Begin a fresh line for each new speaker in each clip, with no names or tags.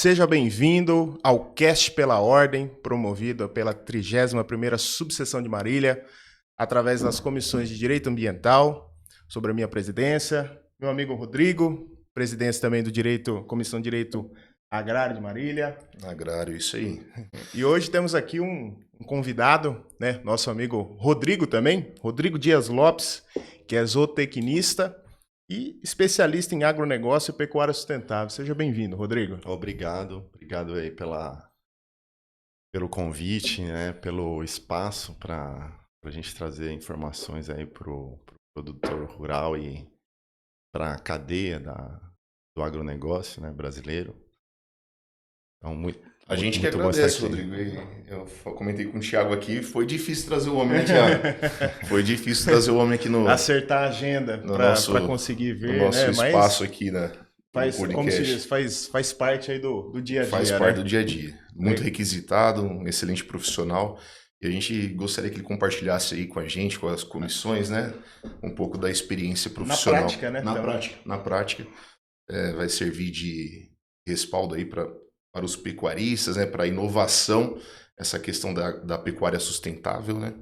Seja bem-vindo ao Cast pela Ordem, promovido pela 31ª Subseção de Marília, através das comissões de Direito Ambiental, sobre a minha presidência, meu amigo Rodrigo, presidência também do Comissão de Direito Agrário de Marília.
Agrário, isso aí.
E hoje temos aqui um convidado, né, nosso amigo Rodrigo também, Rodrigo Dias Lopes, que é zootecnista e especialista em agronegócio e pecuária sustentável. Seja bem-vindo, Rodrigo.
Obrigado aí pelo convite, né, pelo espaço para a gente trazer informações aí para o produtor rural e para a cadeia do agronegócio, né, brasileiro. Então,
A gente que
muito bom
agradece,
estar aqui.
Rodrigo. Eu comentei com o Thiago aqui, foi difícil trazer o homem, né, Thiago? Foi difícil trazer o homem aqui no
Acertar a agenda para conseguir vir,
no nosso
né?
espaço
Mas
aqui, né?
como se diz, faz parte aí do dia a dia,
Faz parte
né?
do dia a dia. Muito requisitado, um excelente profissional. E a gente gostaria que ele compartilhasse aí com a gente, com as comissões, né? Um pouco da experiência profissional.
Na prática, né?
Na prática. Vai servir de respaldo aí para os pecuaristas, né? Para a inovação, essa questão da pecuária sustentável, né?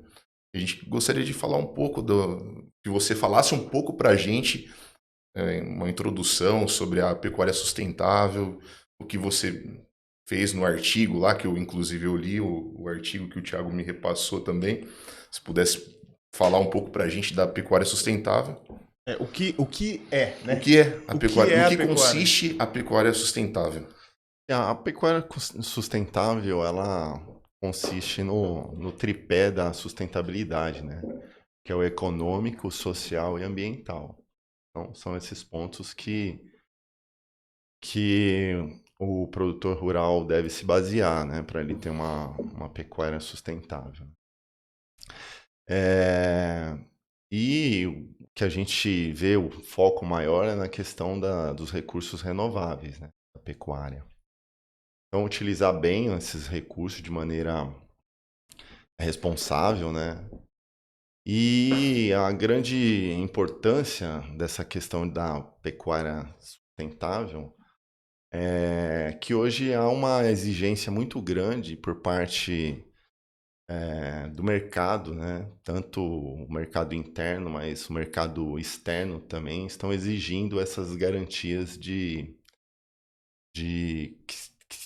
A gente gostaria de falar um pouco que você falasse um pouco para a gente, uma introdução sobre a pecuária sustentável, o que você fez no artigo lá, que inclusive eu li o artigo que o Thiago me repassou também. Se pudesse falar um pouco para a gente da pecuária sustentável.
O que é, né?
O que é a pecuária?
No
que consiste a pecuária sustentável?
A pecuária sustentável, ela consiste no tripé da sustentabilidade, né? Que é o econômico, social e ambiental. Então, são esses pontos que o produtor rural deve se basear, né? Para ele ter uma pecuária sustentável. E o que a gente vê, o foco maior é na questão dos recursos renováveis, né? Da pecuária. Então, utilizar bem esses recursos de maneira responsável, né? E a grande importância dessa questão da pecuária sustentável é que hoje há uma exigência muito grande por parte do mercado, né? Tanto o mercado interno, mas o mercado externo também estão exigindo essas garantias de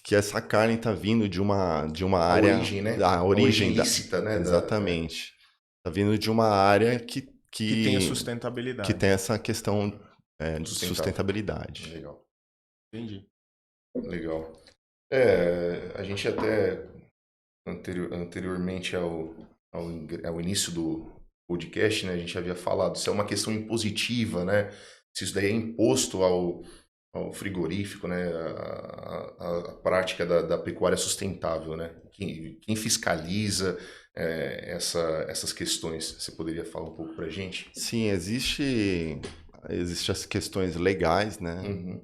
que essa carne está vindo de uma área...
Origem, né?
A origem
ilícita, né?
Exatamente. Está vindo de uma área que
tem a sustentabilidade.
Que tem essa questão de sustentabilidade.
Legal.
Entendi.
Legal. A gente até anteriormente ao início do podcast, né, a gente havia falado, se é uma questão impositiva, né, se isso daí é imposto ao frigorífico, né, a prática da pecuária sustentável, né, quem fiscaliza essas questões, você poderia falar um pouco para a gente?
Sim, existe as questões legais, né,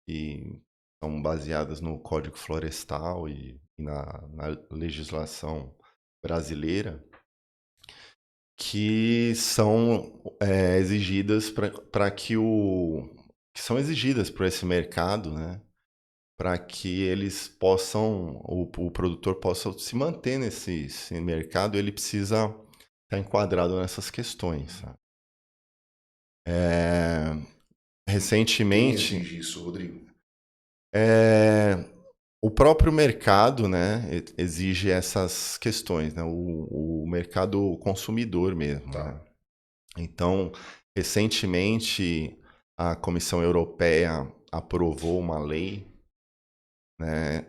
que são baseadas no Código Florestal e na legislação brasileira, que são exigidas para que são exigidas por esse mercado, né? Para que eles possam, o produtor possa se manter nesse mercado, ele precisa estar enquadrado nessas questões. Recentemente...
Quem exige isso, Rodrigo?
O próprio mercado, né, exige essas questões, né? O mercado consumidor mesmo.
Tá.
Né? Então, recentemente, a Comissão Europeia aprovou uma lei, né,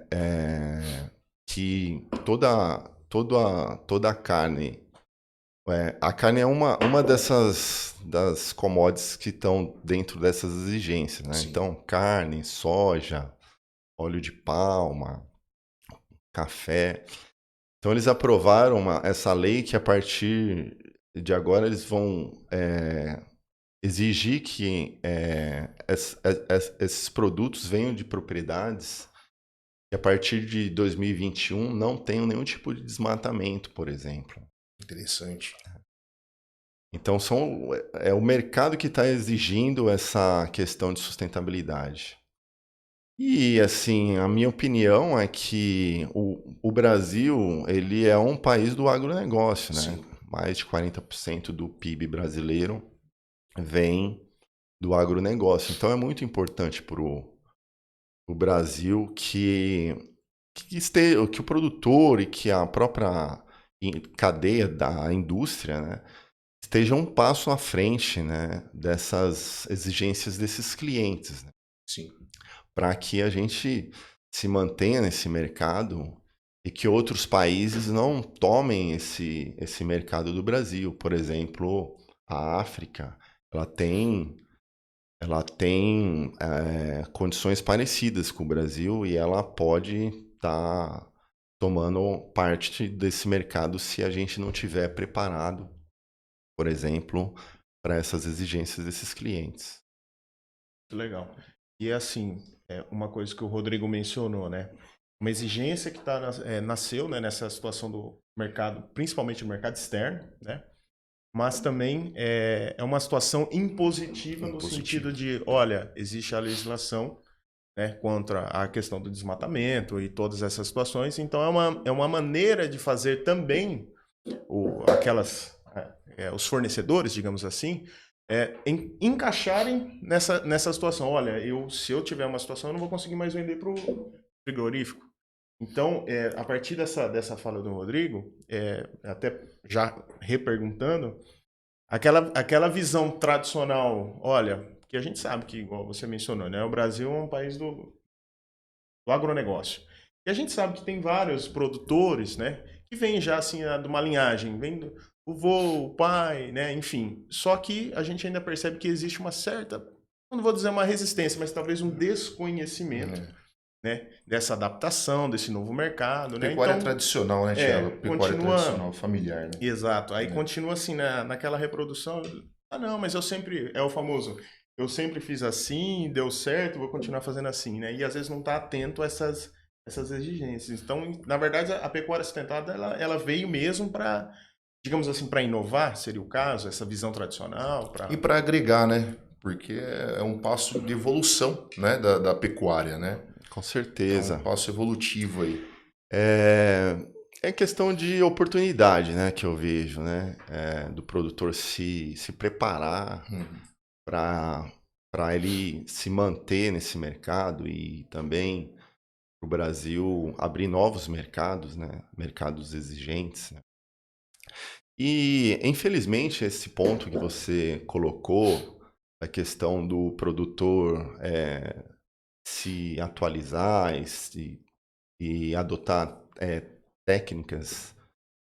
que toda a carne... a carne é uma das commodities que estão dentro dessas exigências. Né? Então, carne, soja, óleo de palma, café. Então, eles aprovaram essa lei que, a partir de agora, eles vão exigir que esses produtos venham de propriedades que, a partir de 2021, não tenham nenhum tipo de desmatamento, por exemplo.
Interessante.
Então, é o mercado que está exigindo essa questão de sustentabilidade. E, assim, a minha opinião é que o Brasil, ele é um país do agronegócio, né?
Sim,
Mais de 40% do PIB brasileiro vem do agronegócio. Então, é muito importante para o Brasil que o produtor e que a própria cadeia da indústria, né, esteja um passo à frente, né, dessas exigências desses clientes, né,
sim.
para que a gente se mantenha nesse mercado e que outros países não tomem esse mercado do Brasil. Por exemplo, a África, ela tem, ela tem condições parecidas com o Brasil e ela pode estar tomando parte desse mercado se a gente não tiver preparado, por exemplo, para essas exigências desses clientes.
Muito legal. E assim, uma coisa que o Rodrigo mencionou, né? Uma exigência que nasceu, né, nessa situação do mercado, principalmente no mercado externo, né? Mas também é uma situação impositiva no
Impositivo.
sentido de, olha, existe a legislação, né, contra a questão do desmatamento e todas essas situações. Então é uma maneira de fazer também os fornecedores, digamos assim, encaixarem nessa situação. Olha, se eu tiver uma situação, eu não vou conseguir mais vender para o frigorífico. Então, a partir dessa fala do Rodrigo, até já reperguntando, aquela visão tradicional, olha, que a gente sabe que, igual você mencionou, né, o Brasil é um país do agronegócio. E a gente sabe que tem vários produtores, né, que vêm já assim de uma linhagem, vem do o vô, o pai, né, enfim. Só que a gente ainda percebe que existe uma certa, não vou dizer uma resistência, mas talvez um desconhecimento,
É.
né, dessa adaptação, desse novo mercado, né?
Pecuária
Então,
tradicional, né, Thiago? Pecuária tradicional,
continua,
familiar, né?
exato. Aí
É.
continua assim naquela reprodução. Ah, não, mas é o famoso, eu sempre fiz assim, deu certo, vou continuar fazendo assim, né? E às vezes não está atento a essas exigências. Então, na verdade, a pecuária sustentável, ela veio mesmo para, digamos assim, para inovar, seria o caso, essa visão tradicional,
E
para...
para agregar, né? Porque é um passo de evolução, né, da pecuária, né?
Com
É um
certeza.
passo evolutivo aí.
É, é questão de oportunidade, né, que eu vejo, né, do produtor se preparar
Uhum.
para ele se manter nesse mercado e também o Brasil abrir novos mercados, né, mercados exigentes, né. E, infelizmente, esse ponto que você colocou, a questão do produtor se atualizar e adotar técnicas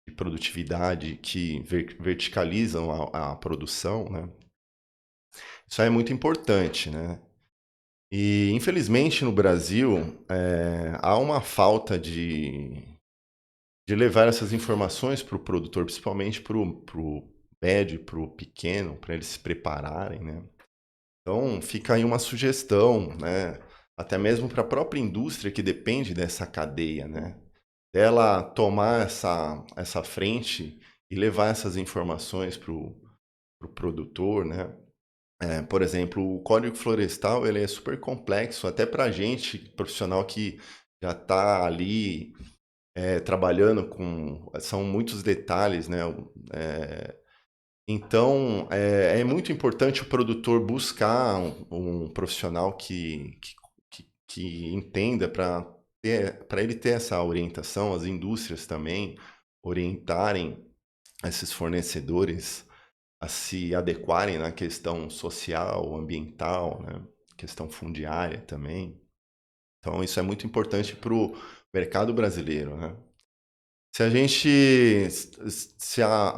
de produtividade que verticalizam a produção, né? Isso aí é muito importante, né? E, infelizmente, no Brasil, há uma falta de levar essas informações para o produtor, principalmente para o médio, para o pequeno, para eles se prepararem, né? Então, fica aí uma sugestão, né? Até mesmo para a própria indústria que depende dessa cadeia, né? Dela tomar essa frente e levar essas informações para o produtor, né? Por exemplo, o Código Florestal ele é super complexo, até para a gente, profissional que já está ali trabalhando com... São muitos detalhes, né? Então, é muito importante o produtor buscar um profissional que entenda para ele ter essa orientação, as indústrias também orientarem esses fornecedores a se adequarem na questão social, ambiental, né? Questão fundiária também. Então, isso é muito importante para o mercado brasileiro, né? Se a gente,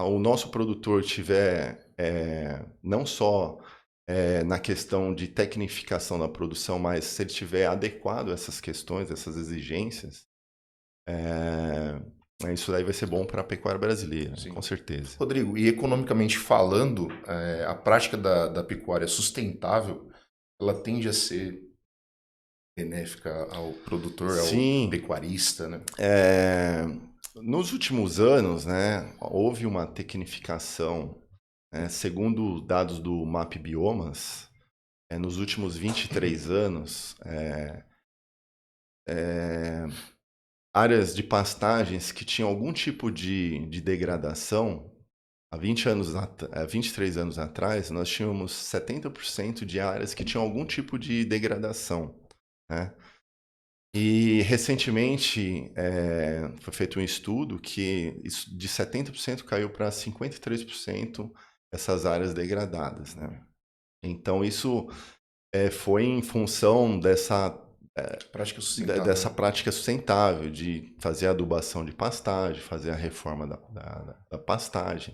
o nosso produtor tiver não só na questão de tecnificação da produção, mas se ele tiver adequado a essas questões, essas exigências, isso daí vai ser bom para a pecuária brasileira,
Sim.
com certeza.
Rodrigo, e economicamente falando, a prática da pecuária sustentável, ela tende a ser benéfica ao produtor, ao
Sim,
pecuarista, né?
nos últimos anos, né, houve uma tecnificação, né, segundo dados do MAP Biomas, nos últimos 23 anos, áreas de pastagens que tinham algum tipo de degradação. Há 23 anos atrás, nós tínhamos 70% de áreas que tinham algum tipo de degradação, né? E recentemente foi feito um estudo que isso de 70% caiu para 53% essas áreas degradadas, né? Então isso foi em função
Prática sustentável,
dessa
né?
prática sustentável, de fazer a adubação de pastagem, fazer a reforma da pastagem.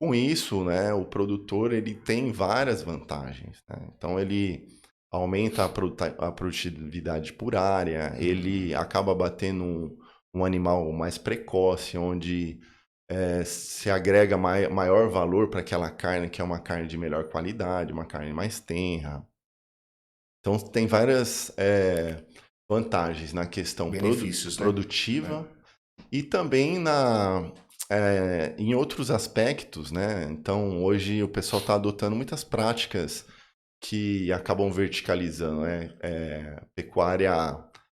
Com isso, né, o produtor ele tem várias vantagens, né? Então ele aumenta a produtividade por área, ele acaba batendo um animal mais precoce, onde se agrega maior valor para aquela carne, que é uma carne de melhor qualidade, uma carne mais tenra. Então tem várias vantagens na questão
Benefícios, né?
produtiva e também em outros aspectos, né? Então, hoje o pessoal está adotando muitas práticas que acabam verticalizando, né? Pecuária,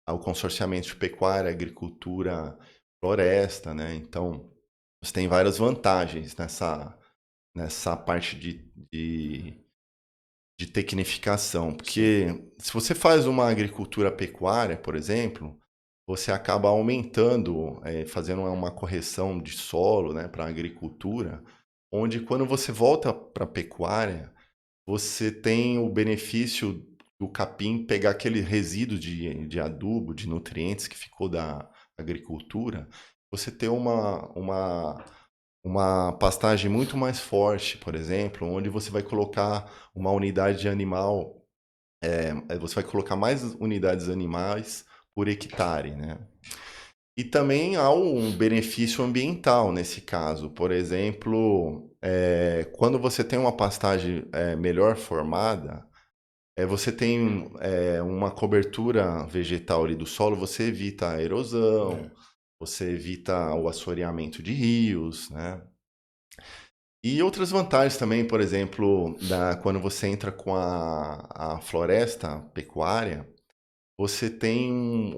o consorciamento de pecuária, agricultura, floresta, né? Então, você tem várias vantagens nessa parte de tecnificação, porque se você faz uma agricultura pecuária, por exemplo, você acaba aumentando, fazendo uma correção de solo, né, para a agricultura, onde quando você volta para a pecuária, você tem o benefício do capim pegar aquele resíduo de adubo, de nutrientes que ficou da agricultura, você ter uma pastagem muito mais forte, por exemplo, onde você vai colocar uma unidade de animal, você vai colocar mais unidades animais por hectare, né? E também há um benefício ambiental nesse caso. Por exemplo, quando você tem uma pastagem melhor formada, você tem uma cobertura vegetal ali do solo, você evita a erosão, você evita o assoreamento de rios, né? E outras vantagens também, por exemplo, quando você entra com a floresta pecuária, você tem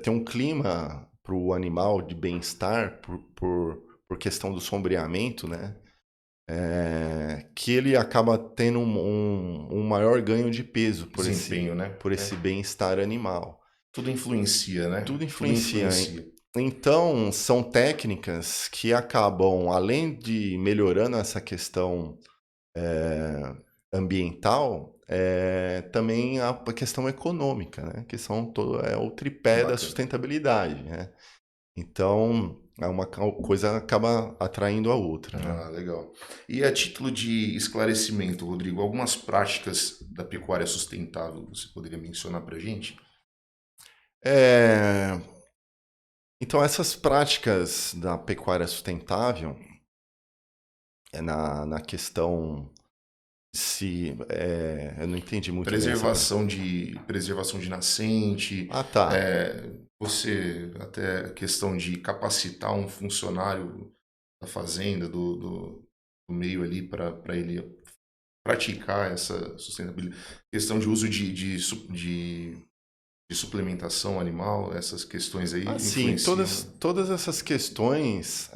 tem um clima para o animal de bem-estar por questão do sombreamento, né? Que ele acaba tendo um maior ganho de peso
Desempenho, né?
por esse bem-estar animal.
Tudo influencia, né?
Tudo
Tudo
influencia.
influencia.
Então, são técnicas que acabam, além de melhorando essa questão ambiental, também a questão econômica, né? Que é o tripé da
Bacana.
sustentabilidade, né? Então, uma coisa acaba atraindo a outra, né?
Ah, legal. E a título de esclarecimento, Rodrigo, algumas práticas da pecuária sustentável você poderia mencionar para a gente?
É, Então, essas práticas da pecuária sustentável, na questão se... eu não entendi muito bem essa pergunta.
Preservação de nascente,
Ah, tá.
você até a questão de capacitar um funcionário da fazenda, do meio ali para ele praticar essa sustentabilidade. Questão de uso de suplementação animal, essas questões aí
Assim,
influenciam, né?
todas essas questões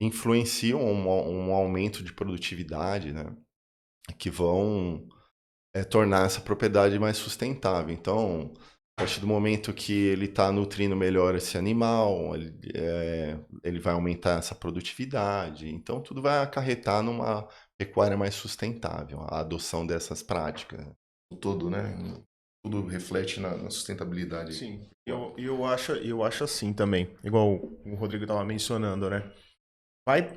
influenciam um aumento de produtividade, né? Que vão tornar essa propriedade mais sustentável. Então, a partir do momento que ele está nutrindo melhor esse animal, ele vai aumentar essa produtividade. Então, tudo vai acarretar numa pecuária mais sustentável, a adoção dessas práticas.
O todo, né? Tudo reflete na sustentabilidade.
Sim, eu acho assim também, igual o Rodrigo estava mencionando, né?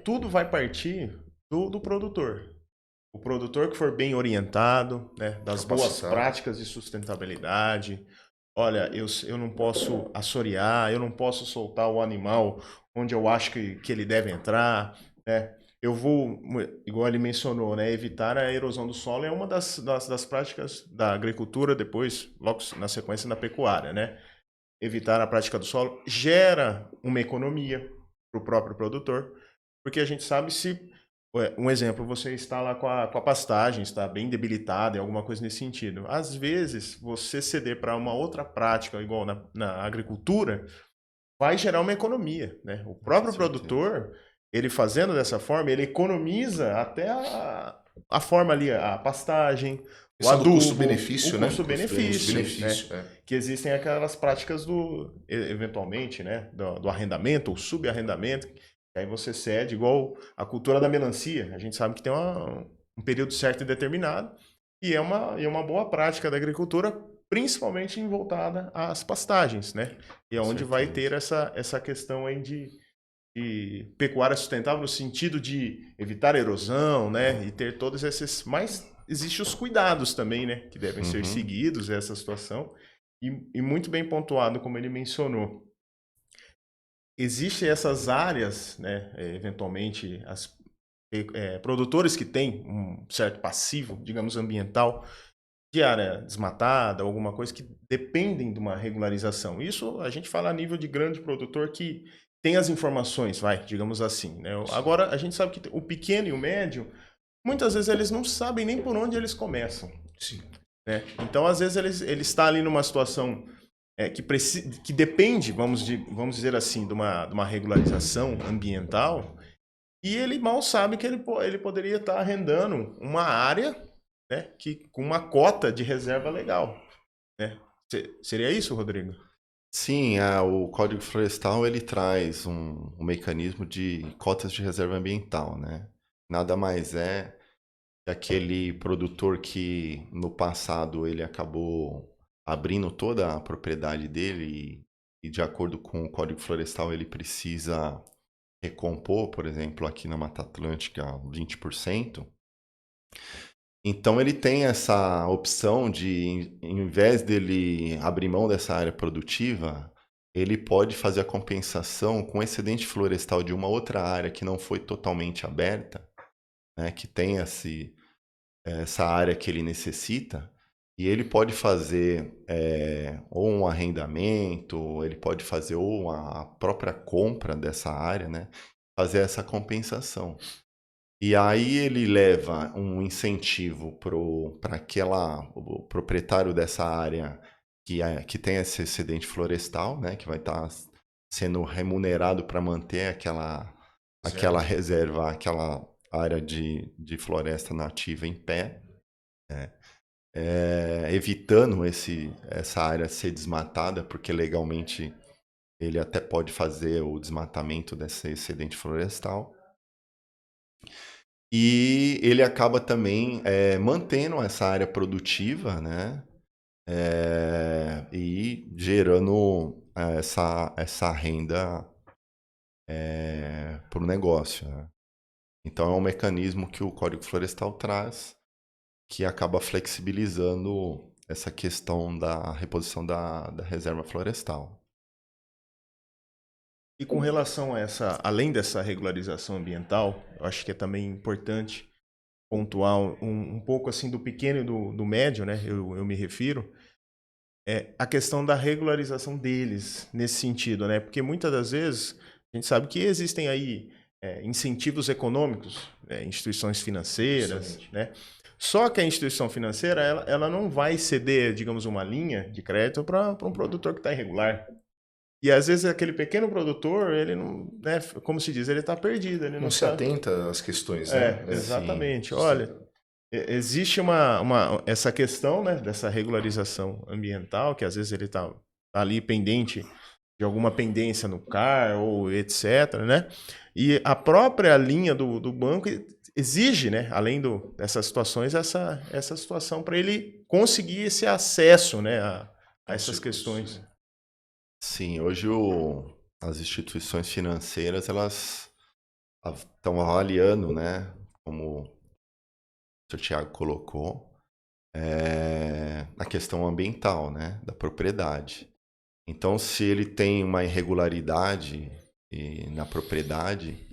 Tudo vai partir do produtor. O produtor que for bem orientado, né, das boas
Capacitado.
práticas de sustentabilidade. Olha, eu não posso assorear, eu não posso soltar o animal onde eu acho que ele deve entrar, né? Eu vou, igual ele mencionou, né, evitar a erosão do solo é uma das práticas da agricultura, depois, logo na sequência, da pecuária, né? Evitar a prática do solo gera uma economia para o próprio produtor, porque a gente sabe se Um exemplo, você está lá com a pastagem, está bem debilitada, alguma coisa nesse sentido. Às vezes, você ceder para uma outra prática, igual na agricultura, vai gerar uma economia, né? O
Com
próprio
certeza.
produtor, ele fazendo dessa forma, ele economiza até a forma ali, a pastagem, o
Questão do
adubo, o
custo-benefício, né?
custo-benefício, né?
Custo-benefício, é.
Que existem aquelas práticas eventualmente, né? Do arrendamento ou subarrendamento, que aí você cede, igual a cultura da melancia. A gente sabe que tem um período certo e determinado, e é uma boa prática da agricultura, principalmente voltada às pastagens, né? E é
Com
onde vai
certeza.
ter essa questão aí de pecuária sustentável no sentido de evitar erosão, né? E ter todos esses. Mas existem os cuidados também, né? Que devem ser
Uhum.
seguidos essa situação. E muito bem pontuado, como ele mencionou. Existem essas áreas, né? Eventualmente, produtores que têm um certo passivo, digamos, ambiental, de área desmatada, alguma coisa que dependem de uma regularização. Isso a gente fala a nível de grande produtor que tem as informações, vai, digamos assim, né?
Sim,
Agora, a gente sabe que o pequeno e o médio, muitas vezes eles não sabem nem por onde eles começam,
sim.
né? Então, às vezes, ele está ali numa situação que depende, vamos dizer assim, de uma regularização ambiental, e ele mal sabe que ele poderia estar arrendando uma área, né, com uma cota de reserva legal, né? Seria isso, Rodrigo?
Sim, o Código Florestal ele traz um mecanismo de cotas de reserva ambiental, né? Nada mais é que aquele produtor que no passado ele acabou abrindo toda a propriedade dele e de acordo com o Código Florestal ele precisa recompor, por exemplo, aqui na Mata Atlântica, 20%. Então ele tem essa opção de, em vez dele abrir mão dessa área produtiva, ele pode fazer a compensação com excedente florestal de uma outra área que não foi totalmente aberta, né, que tem essa área que ele necessita, e ele pode fazer ou um arrendamento, ele pode fazer ou a própria compra dessa área, né, fazer essa compensação. E aí ele leva um incentivo para o proprietário dessa área que tem esse excedente florestal, né, que vai estar sendo remunerado para manter aquela
Reserva.
reserva, aquela área de floresta nativa em pé, né, evitando essa área ser desmatada, porque legalmente ele até pode fazer o desmatamento desse excedente florestal. E ele acaba também mantendo essa área produtiva, né? E gerando essa renda para o negócio, né? Então é um mecanismo que o Código Florestal traz que acaba flexibilizando essa questão da reposição da reserva florestal.
E com relação a além dessa regularização ambiental, eu acho que é também importante pontuar um pouco assim do pequeno e do médio, né? Eu me refiro, a questão da regularização deles nesse sentido, né? Porque muitas das vezes a gente sabe que existem aí incentivos econômicos, instituições financeiras,
Justamente.
né? Só que a instituição financeira ela não vai ceder, digamos, uma linha de crédito para um produtor que está irregular. E às vezes aquele pequeno produtor, ele não, né, como se diz, ele está perdido, ele
Não
não
se
sabe.
atenta às questões, né?
Sim.
Exatamente. Olha,
Sustenta.
existe essa questão, né, dessa regularização ambiental, que às vezes ele está ali pendente de alguma pendência no CAR ou etc, né? E a própria linha do banco exige, né, além dessas situações, essa situação para ele conseguir esse acesso, né, a
Aos
essas
recursos,
questões.
né?
Sim, hoje as instituições financeiras elas estão avaliando, né, como o Sr. Tiago colocou, a questão ambiental, né, da propriedade. Então, se ele tem uma irregularidade na propriedade,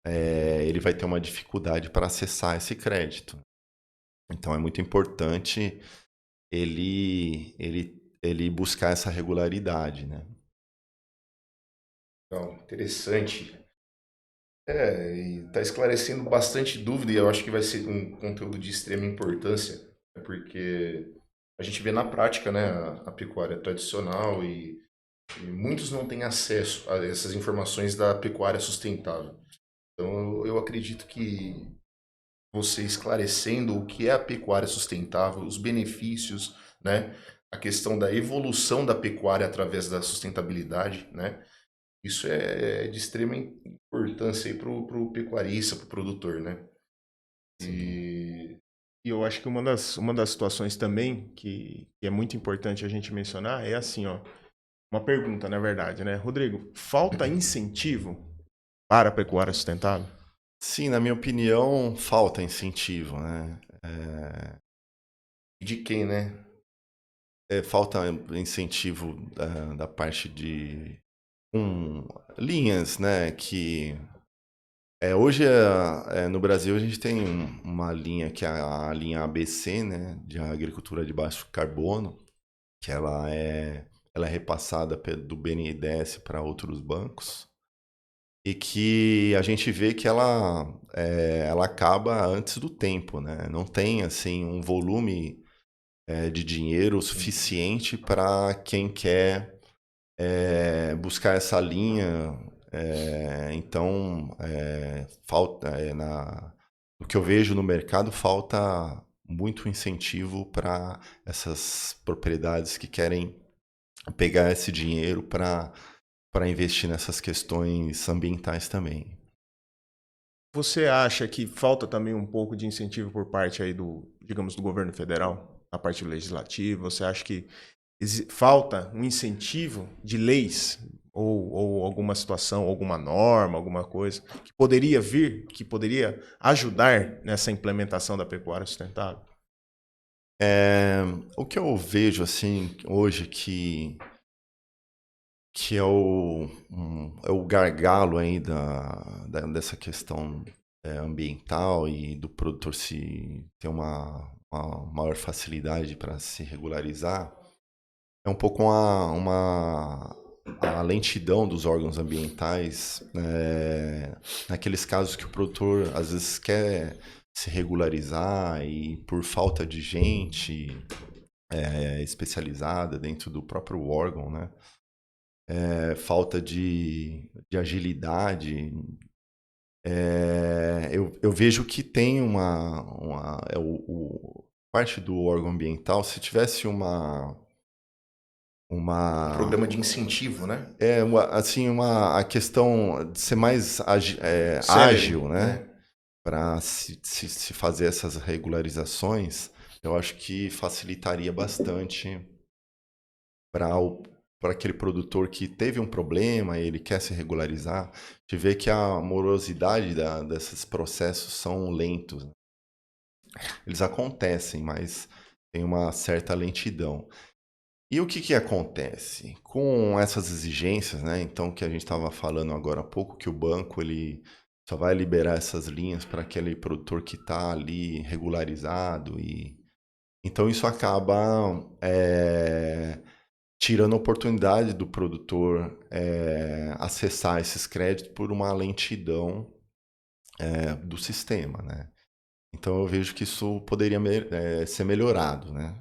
ele vai ter uma dificuldade para acessar esse crédito. Então, é muito importante ele buscar essa regularidade, né?
Então, interessante. E está esclarecendo bastante dúvida e eu acho que vai ser um conteúdo de extrema importância, né, porque a gente vê na prática, né, a pecuária tradicional e muitos não têm acesso a essas informações da pecuária sustentável. Então, eu acredito que você esclarecendo o que é a pecuária sustentável, os benefícios, né, a questão da evolução da pecuária através da sustentabilidade, né, isso é de extrema importância aí para o pecuarista, para o produtor, né?
Sim.
E
E eu acho que uma das situações também que é muito importante a gente mencionar é assim, ó, uma pergunta, na verdade, né? Rodrigo, falta incentivo para a pecuária sustentável?
Sim, na minha opinião, falta incentivo, né?
de quem, né?
Falta incentivo da parte de linhas, né? Que hoje no Brasil a gente tem uma linha que é a linha ABC, né? De agricultura de baixo carbono, que ela é repassada do BNDES para outros bancos e que a gente vê que ela acaba antes do tempo, né? Não tem assim um volume de dinheiro suficiente para quem quer buscar essa linha. Então, falta o que eu vejo no mercado falta muito incentivo para essas propriedades que querem pegar esse dinheiro para investir nessas questões ambientais também.
Você acha que falta também um pouco de incentivo por parte aí do, digamos, do governo federal, a parte legislativa? Você acha que falta um incentivo de leis ou alguma situação, alguma norma, alguma coisa que poderia vir, que poderia ajudar nessa implementação da pecuária sustentável?
É, o que eu vejo assim hoje que é o gargalo aí dessa questão ambiental e do produtor se ter uma maior facilidade para se regularizar, é um pouco a lentidão dos órgãos ambientais, naqueles casos que o produtor às vezes quer se regularizar e por falta de gente especializada dentro do próprio órgão, né? Falta de agilidade. Eu vejo que tem parte do órgão ambiental, se tivesse uma
Programa de incentivo, né?
assim, a questão de ser mais
Celery,
ágil, né?
né?
Para se fazer essas regularizações, eu acho que facilitaria bastante para para aquele produtor que teve um problema e ele quer se regularizar, de ver que a morosidade desses processos são lentos. Eles acontecem, mas tem uma certa lentidão. E o que acontece? Com essas exigências, né? Então, que a gente estava falando agora há pouco, que o banco ele só vai liberar essas linhas para aquele produtor que está ali regularizado. Então, isso acaba tirando a oportunidade do produtor acessar esses créditos por uma lentidão do sistema, né? Então, eu vejo que isso poderia ser melhorado, né?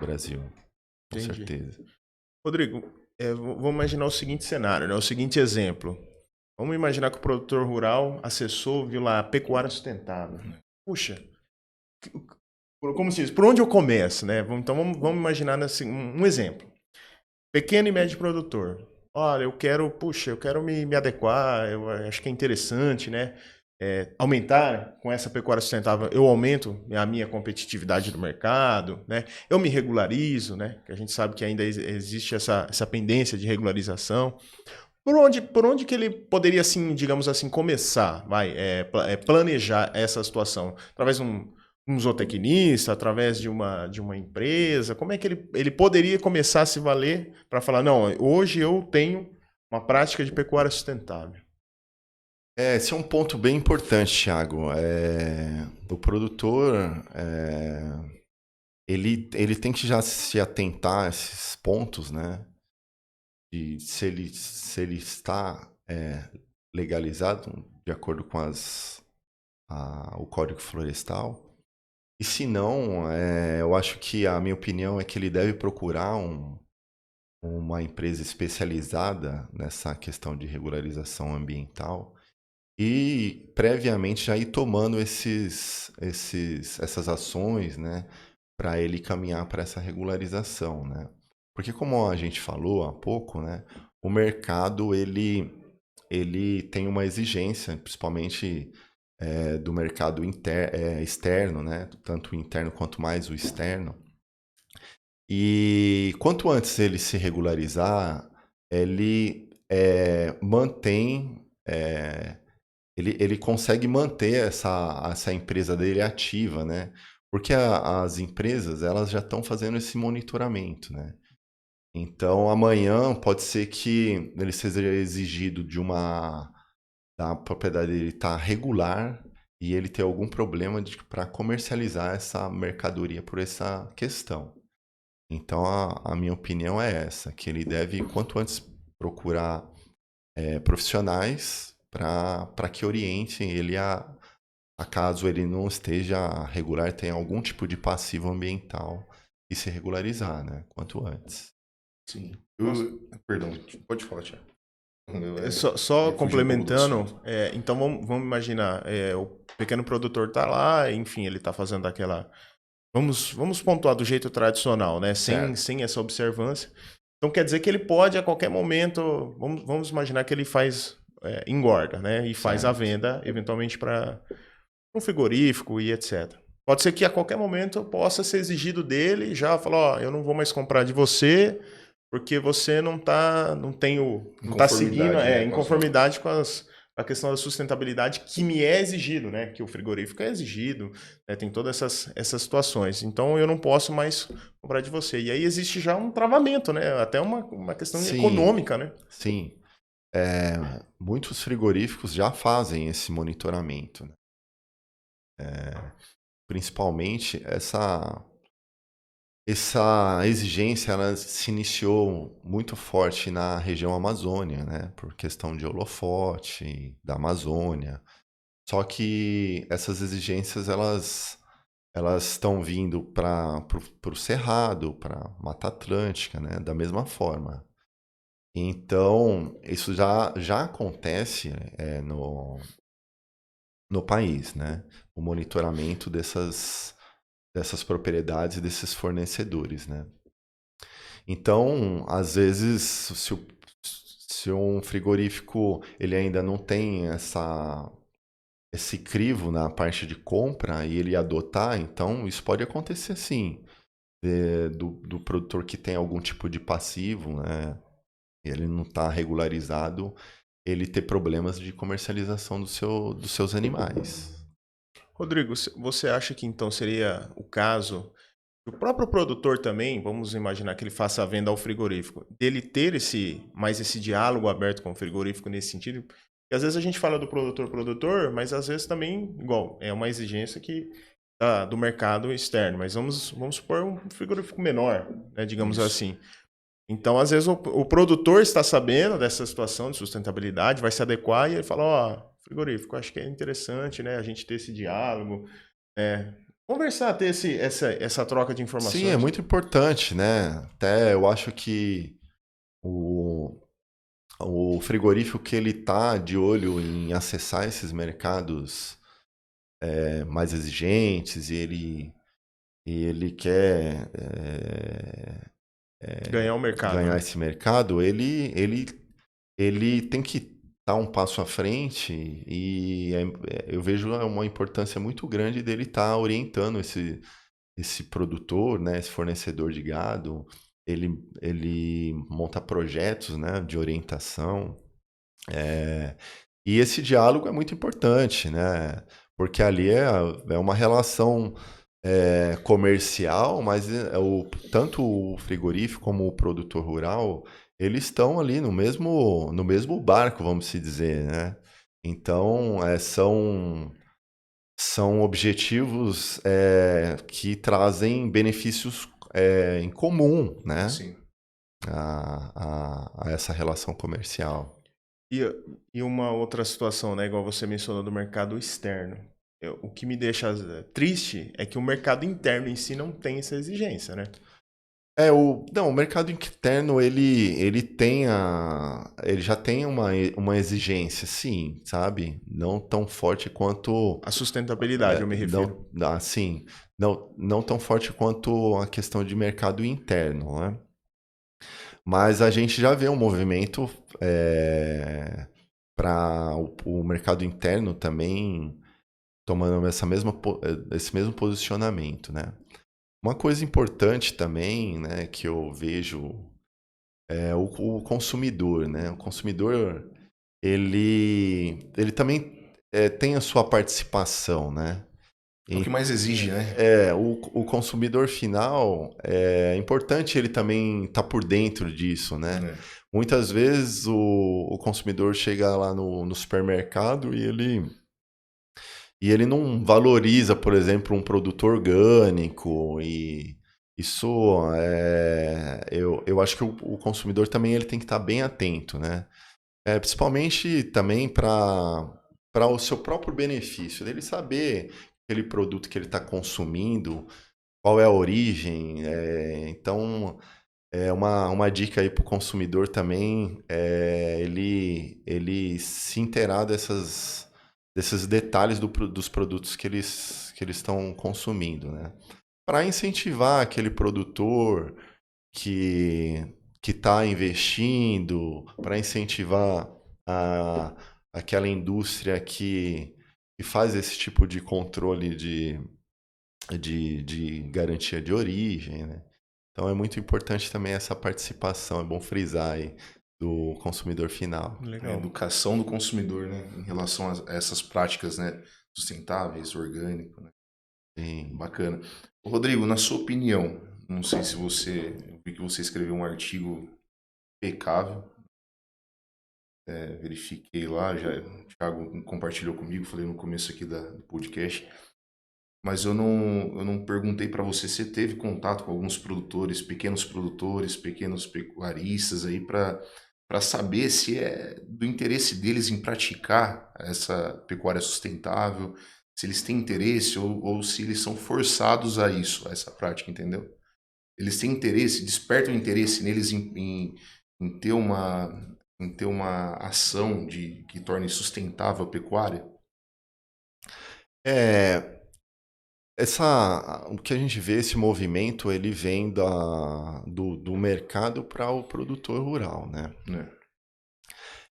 No Brasil, com
Entendi.
certeza.
Rodrigo, vamos imaginar o seguinte cenário, né? O seguinte exemplo. Vamos imaginar que o produtor rural acessou, viu lá, pecuária sustentável. Puxa, como se diz, por onde eu começo, né? Então vamos imaginar um exemplo. Pequeno e médio produtor. Olha, eu quero me adequar, eu acho que é interessante, né? Aumentar com essa pecuária sustentável, eu aumento a minha competitividade no mercado, né? Eu me regularizo, né? Que a gente sabe que ainda existe essa pendência de regularização. Por onde que ele poderia, assim, digamos assim, começar, planejar essa situação? Através de um zootecnista, através de uma empresa? Como é que ele poderia começar a se valer para falar, não, hoje eu tenho uma prática de pecuária sustentável?
Esse é um ponto bem importante, Thiago. O produtor, ele tem que já se atentar a esses pontos, né? E se ele está legalizado de acordo com o Código Florestal. E se não, eu acho que a minha opinião é que ele deve procurar uma empresa especializada nessa questão de regularização ambiental e previamente já ir tomando essas ações, né, para ele caminhar para essa regularização, né? Porque como a gente falou há pouco, né, o mercado ele tem uma exigência, principalmente do mercado externo, né, tanto o interno quanto mais o externo. E quanto antes ele se regularizar, ele mantém, ele consegue manter essa empresa dele ativa, né? Porque as empresas elas já estão fazendo esse monitoramento, né? Então amanhã pode ser que ele seja exigido da propriedade dele estar regular e ele ter algum problema para comercializar essa mercadoria por essa questão. Então, a minha opinião é essa, que ele deve, quanto antes, procurar profissionais para que orientem ele a caso ele não esteja regular, tenha algum tipo de passivo ambiental e se regularizar, né? Quanto antes.
Sim.
Nossa.
Perdão, pode falar, Thiago.
Só
ia fugir um pouco do
complementando,
assunto.
então vamos imaginar, o pequeno produtor tá lá, enfim, ele tá fazendo aquela. Vamos pontuar do jeito tradicional, né?
Certo.
Sem essa observância. Então quer dizer que ele pode a qualquer momento. Vamos imaginar que ele faz. Engorda, né? E faz a
Certo.
venda, eventualmente, para um frigorífico e etc. Pode ser que a qualquer momento possa ser exigido dele já falar, ó, eu não vou mais comprar de você, porque você não tá seguindo,
Inconformidade, né,
em
com as
conformidade com a questão da sustentabilidade que me é exigido, né? Que o frigorífico é exigido, né? Tem todas essas situações. Então eu não posso mais comprar de você. E aí existe já um travamento, né? Até uma questão
Sim,
econômica, né?
sim. Muitos frigoríficos já fazem esse monitoramento, né? Principalmente essa exigência ela se iniciou muito forte na região Amazônia, né? Por questão de holofote, da Amazônia. Só que essas exigências elas estão vindo para o Cerrado, para Mata Atlântica, né? Da mesma forma. Então, isso já acontece no país, né? O monitoramento dessas propriedades e desses fornecedores, né? Então, às vezes, se um frigorífico ele ainda não tem esse crivo na parte de compra e ele adotar, então isso pode acontecer sim, do produtor que tem algum tipo de passivo, né? Ele não está regularizado, ele ter problemas de comercialização dos seus animais.
Rodrigo, você acha que então seria o caso o próprio produtor também, vamos imaginar que ele faça a venda ao frigorífico, dele ter esse diálogo aberto com o frigorífico nesse sentido? Porque às vezes a gente fala do produtor, mas às vezes também, igual, é uma exigência do mercado externo, mas vamos supor um frigorífico menor, né, digamos
Isso.
assim. Então, às vezes, o produtor está sabendo dessa situação de sustentabilidade, vai se adequar e ele fala, ó, frigorífico, acho que é interessante, né, a gente ter esse diálogo, é, conversar, ter essa troca de
Sim, é
informações.
muito importante, né? Até eu acho que o, o frigorífico que ele está de olho em acessar esses mercados mais exigentes e ele quer
Ganhar o mercado,
ganhar
né?
esse mercado, ele tem que estar um passo à frente e eu vejo uma importância muito grande dele estar orientando esse produtor, né, esse fornecedor de gado. Ele monta projetos, né, de orientação. E esse diálogo é muito importante, né? Porque ali é uma relação comercial, mas tanto o frigorífico como o produtor rural, eles estão ali no mesmo barco, vamos se dizer, né? Então, são objetivos que trazem benefícios em comum, né?
Sim.
A essa relação comercial.
E, e uma outra situação, né, igual você mencionou do mercado externo. O que me deixa triste é que o mercado interno em si não tem essa exigência, né?
Não, o mercado interno, ele já tem uma exigência, sim, sabe? Não tão forte quanto,
A sustentabilidade, eu me refiro.
assim, não tão forte quanto a questão de mercado interno, né? Mas a gente já vê um movimento para o mercado interno também tomando esse mesmo posicionamento, né? Uma coisa importante também, né, que eu vejo é o consumidor, né? O consumidor, ele também tem a sua participação, né?
É o que
E,
mais exige, né?
o consumidor final, é importante ele também estar por dentro disso, né?
É.
Muitas vezes o consumidor chega lá no supermercado e ele não valoriza, por exemplo, um produto orgânico e isso eu acho que o consumidor também ele tem que estar bem atento, né? Principalmente também para o seu próprio benefício, dele saber aquele produto que ele está consumindo, qual é a origem. Então, uma dica aí para o consumidor também é ele se inteirar desses detalhes dos produtos que eles estão consumindo, né? Para incentivar aquele produtor que que está investindo, para incentivar a, aquela indústria que faz esse tipo de controle de garantia de origem, né? Então é muito importante também essa participação, é bom frisar aí, do consumidor final.
A
Legal.
educação do consumidor, né? Em relação a essas práticas, né? Sustentáveis, orgânico, né?
Sim.
Bacana. Ô, Rodrigo, na sua opinião, não sei se você, eu vi que você escreveu um artigo impecável, verifiquei lá, já o Thiago compartilhou comigo, falei no começo aqui do podcast, mas eu não perguntei para você se teve contato com alguns produtores, pequenos pecuaristas aí para saber se é do interesse deles em praticar essa pecuária sustentável, se eles têm interesse ou se eles são forçados a isso, a essa prática, entendeu? Eles têm interesse, despertam interesse neles em ter uma ação que torne sustentável a pecuária?
É, o que a gente vê, esse movimento, ele vem do mercado para o produtor rural, né?
Né?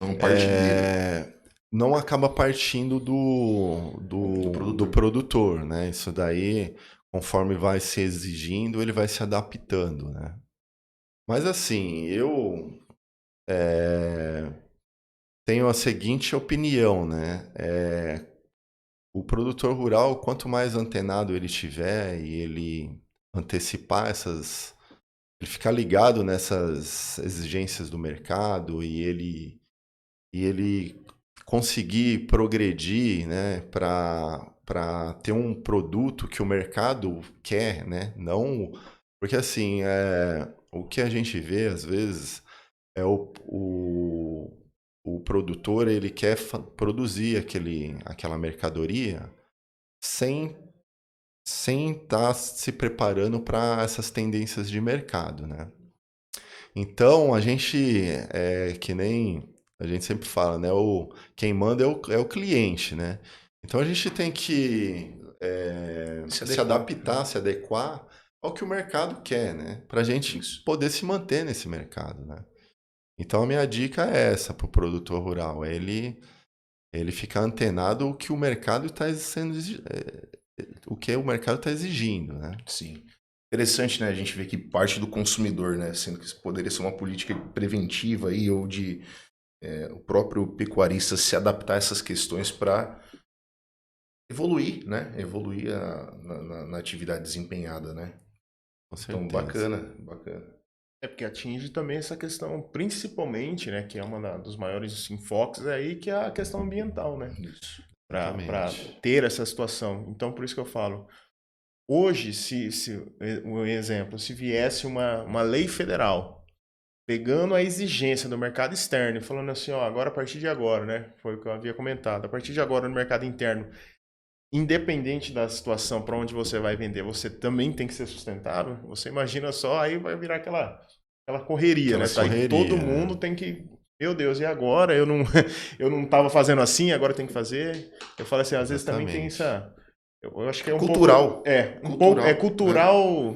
Não parte dele,
É, não acaba partindo
do
do
produtor.
produtor, né? Isso daí, conforme vai se exigindo, ele vai se adaptando, né? Mas assim, eu é, tenho a seguinte opinião, né? O produtor rural, quanto mais antenado ele tiver e ele antecipar ele ficar ligado nessas exigências do mercado e ele conseguir progredir, né, para ter um produto que o mercado quer, né? Não, porque assim, o que a gente vê às vezes é o produtor ele quer produzir aquela mercadoria sem estar se preparando para essas tendências de mercado, né? Então, a gente, que nem a gente sempre fala, né? Quem manda é o cliente, né? Então, a gente tem que
Se
se
adequar,
adaptar,
né?
se adequar ao que o mercado quer, né? Para a gente
Isso.
poder se manter nesse mercado, né? Então, a minha dica é essa para o produtor rural, é ele ficar antenado o que o mercado está sendo, o que o mercado está exigindo, né?
Sim. Interessante, né? A gente vê que parte do consumidor, né? Sendo que isso poderia ser uma política preventiva aí, ou de o próprio pecuarista se adaptar a essas questões para evoluir, né? Evoluir na atividade desempenhada, né?
Com
Então,
certeza.
bacana, bacana.
É porque atinge também essa questão, principalmente, né, que é uma dos maiores enfoques aí, que é a questão ambiental, né?
Isso.
Para
Exatamente.
ter essa situação. Então, por isso que eu falo, hoje, um exemplo, se viesse uma lei federal pegando a exigência do mercado externo e falando assim, ó, agora a partir de agora, né? Foi o que eu havia comentado. A partir de agora no mercado interno, independente da situação para onde você vai vender, você também tem que ser sustentável. Você imagina só, aí vai virar aquela correria,
Aquela
né? Tá? E todo mundo tem que, meu Deus, e agora? Eu não eu não estava fazendo assim, agora tem que fazer. Eu falo assim, às vezes também tem essa, eu acho que é um
Cultural.
pouco, um
Cultural,
pouco é cultural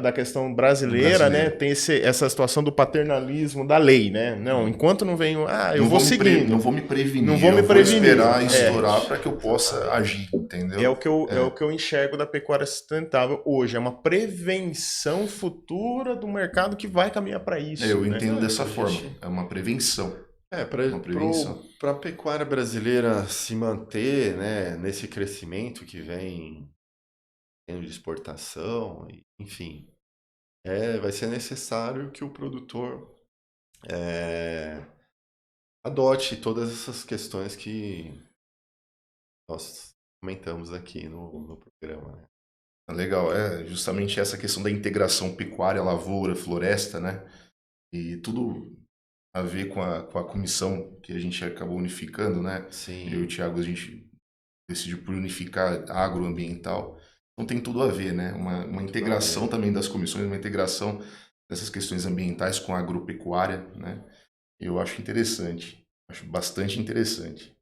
da questão brasileira, né? Tem essa situação do paternalismo da lei, né? Não, enquanto não vem, eu
Não
vou seguindo.
Não vou me prevenir.
Não vou me
eu
prevenir.
Vou esperar estourar para que eu possa agir, entendeu?
É o que eu enxergo da pecuária sustentável hoje. É uma prevenção futura do mercado que vai caminhar para isso.
Eu
né?
entendo dessa forma. É uma prevenção.
Para a pecuária brasileira se manter, né, nesse crescimento que vem tendo de exportação, enfim, vai ser necessário que o produtor adote todas essas questões que nós comentamos aqui no programa. Né?
Legal, justamente essa questão da integração pecuária, lavoura, floresta, né? E tudo a ver com a comissão que a gente acabou unificando, né?
Sim.
Eu e o Thiago, a gente decidiu por unificar agroambiental. Então tem tudo a ver, né? Uma integração também das comissões, uma integração dessas questões ambientais com a agropecuária, né? Eu acho interessante, acho bastante interessante.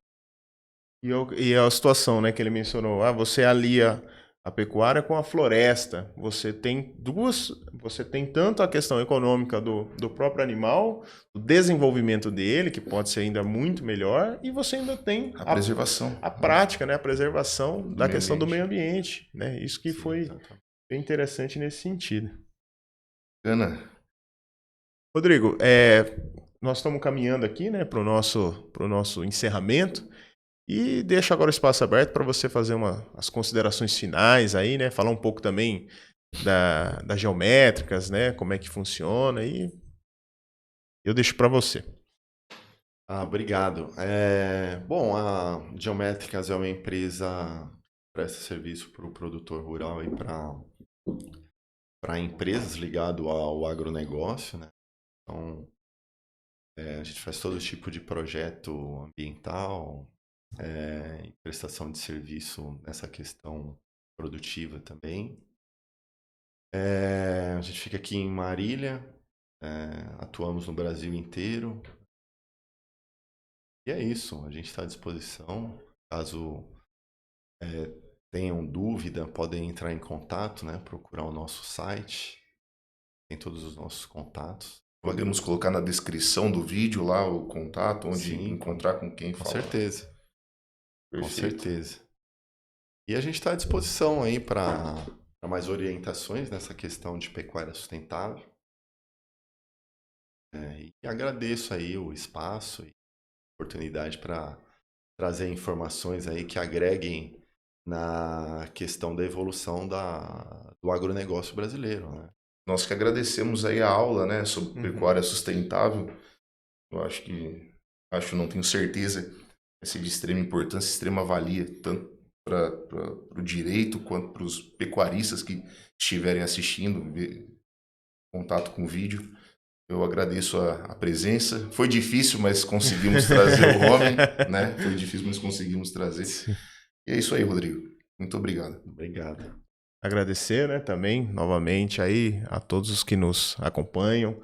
E a situação, né, que ele mencionou, você alia a pecuária com a floresta. Você tem tanto a questão econômica do próprio animal, do desenvolvimento dele, que pode ser ainda muito melhor, e você ainda tem
a preservação,
a prática, né, a preservação da questão do meio ambiente, né? Isso que foi bem interessante nesse sentido.
Ana.
Rodrigo, nós estamos caminhando aqui, né, para o nosso encerramento. E deixo agora o espaço aberto para você fazer as considerações finais aí, né? Falar um pouco também das geométricas, né? Como é que funciona e eu deixo para você.
Obrigado. Bom, a Geométricas é uma empresa que presta serviço para o produtor rural e para empresas ligadas ao agronegócio, né? Então, a gente faz todo tipo de projeto ambiental, prestação de serviço nessa questão produtiva também. A gente fica aqui em Marília, atuamos no Brasil inteiro. E é isso, a gente está à disposição. Caso tenham dúvida, podem entrar em contato, né? Procurar o nosso site, tem todos os nossos contatos.
Podemos colocar na descrição do vídeo lá o contato, onde encontrar com quem falar.
Com certeza.
Perfeito.
Com certeza. E a gente está à disposição aí para mais orientações nessa questão de pecuária sustentável. E agradeço aí o espaço e a oportunidade para trazer informações aí que agreguem na questão da evolução do agronegócio brasileiro, né?
Nós que agradecemos aí a aula, né, sobre pecuária sustentável. Eu acho, não tenho certeza, vai ser de extrema importância, extrema valia, tanto para o direito quanto para os pecuaristas que estiverem assistindo, contato com o vídeo. Eu agradeço a presença. Foi difícil, mas conseguimos trazer o homem, né? Foi difícil, mas conseguimos trazer. Sim. E é isso aí, Rodrigo. Muito obrigado.
Obrigado.
Agradecer, né, também, novamente aí a todos os que nos acompanham,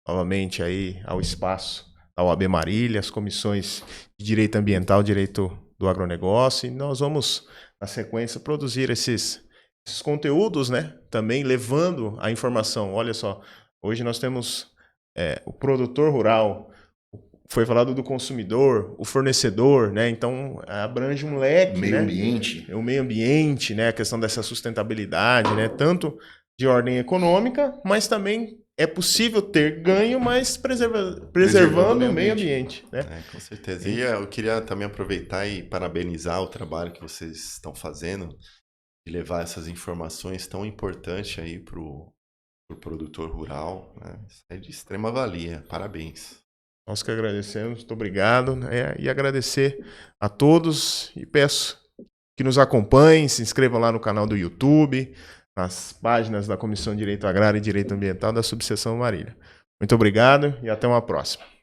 novamente aí ao espaço da OAB Marília, as comissões de Direito Ambiental, Direito do Agronegócio, e nós vamos, na sequência, produzir esses conteúdos, né, também levando a informação. Olha só, hoje nós temos o produtor rural, foi falado do consumidor, o fornecedor, né? Então abrange um leque,
meio ambiente.
O meio ambiente, né? A questão dessa sustentabilidade, né? Tanto de ordem econômica, mas também é possível ter ganho, mas preservando o meio ambiente, né?
Com certeza. E eu queria também aproveitar e parabenizar o trabalho que vocês estão fazendo de levar essas informações tão importantes aí para o produtor rural, né? Isso é de extrema valia. Parabéns.
Nós que agradecemos, muito obrigado, né? E agradecer a todos e peço que nos acompanhem, se inscrevam lá no canal do YouTube, nas páginas da Comissão de Direito Agrário e Direito Ambiental da Subseção Marília. Muito obrigado e até uma próxima.